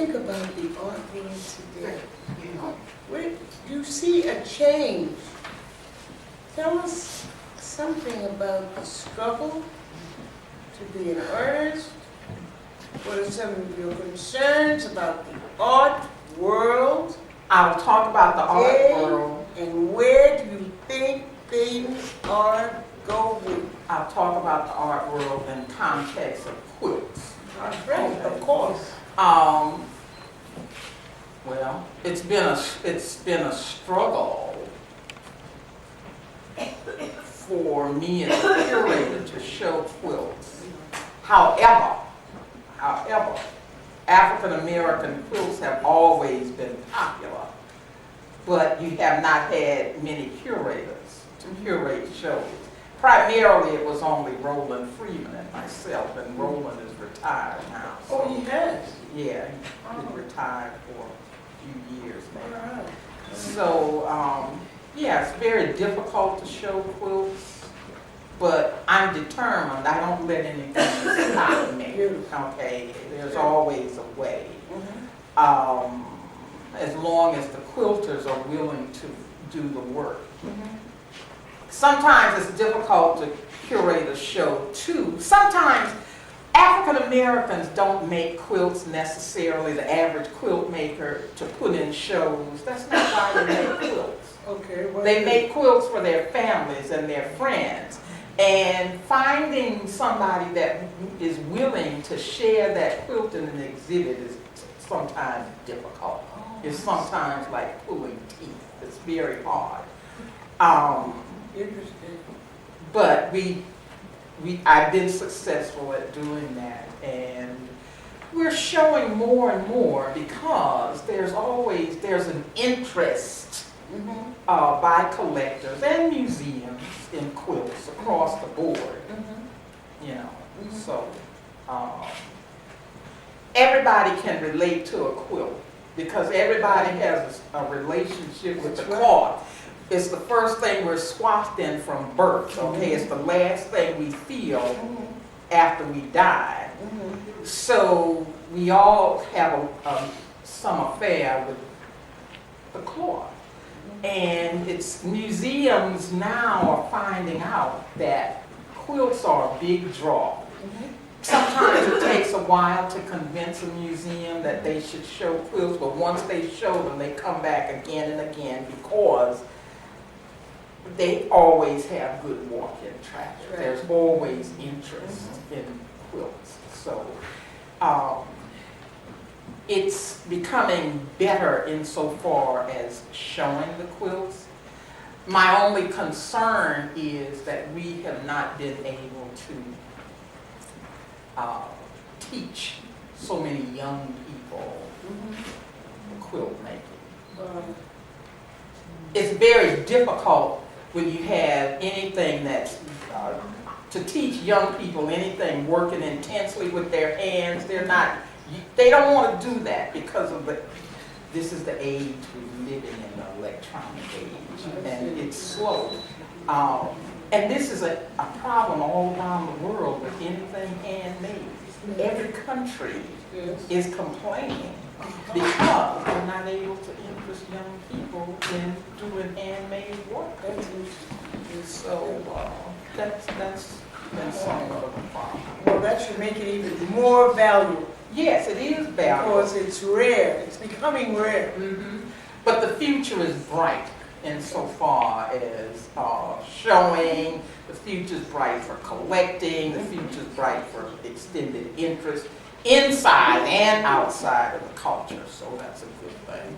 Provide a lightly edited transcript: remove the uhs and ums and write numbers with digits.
think about the art world today? Where you see a change. Tell us something about the struggle to be an artist. What are some of your concerns about the art world? I'll talk about the art world. And where do you think things are going? I'll talk about the art world in context of quilts. Right, of course. Well, it's been a struggle for me as a curator to show quilts. However, African American quilts have always been popular, but you have not had many curators to curate shows. Primarily, it was only Roland Freeman and myself, and Roland is retired now. So, Oh, he has? yeah, he's retired for a few years now. All right. So, yeah, it's very difficult to show quilts, but I'm determined. I don't let anything stop me. Okay, there's always a way. As long as the quilters are willing to do the work. Sometimes it's difficult to curate a show too. Sometimes African Americans don't make quilts necessarily, the average quilt maker, to put in shows. That's not why they make quilts. Okay. They make quilts for their families and their friends. And finding somebody that is willing to share that quilt in an exhibit is sometimes difficult. It's sometimes like pulling teeth. It's very hard. Interesting. But I've been successful at doing that, and we're showing more and more because there's an interest by collectors and museums in quilts across the board. You know, so everybody can relate to a quilt because everybody has a relationship with the cloth. It's the first thing we're swathed in from birth, okay? It's the last thing we feel after we die. So we all have some affair with the cloth. And it's museums now are finding out that quilts are a big draw. Sometimes it takes a while to convince a museum that they should show quilts, but once they show them, they come back again and again because they always have good walk-in traffic. Right. There's always interest in quilts. So it's becoming better insofar as showing the quilts. My only concern is that we have not been able to teach so many young people quilt making. It's very difficult when you have anything that's, to teach young people anything working intensely with their hands. They don't want to do that because of this is the age we're living in, the electronic age, and it's slow. And this is a problem all around the world with anything handmade. Every country is complaining because they're not able to interest young people in doing handmade work. So that's been some of the problem. Well, that should make it even more valuable. Yes, it is valuable. Because it's rare. It's becoming rare. But the future is bright insofar as showing. The future is bright for collecting. The future is bright for extended interest inside and outside of the culture. So that's a good thing.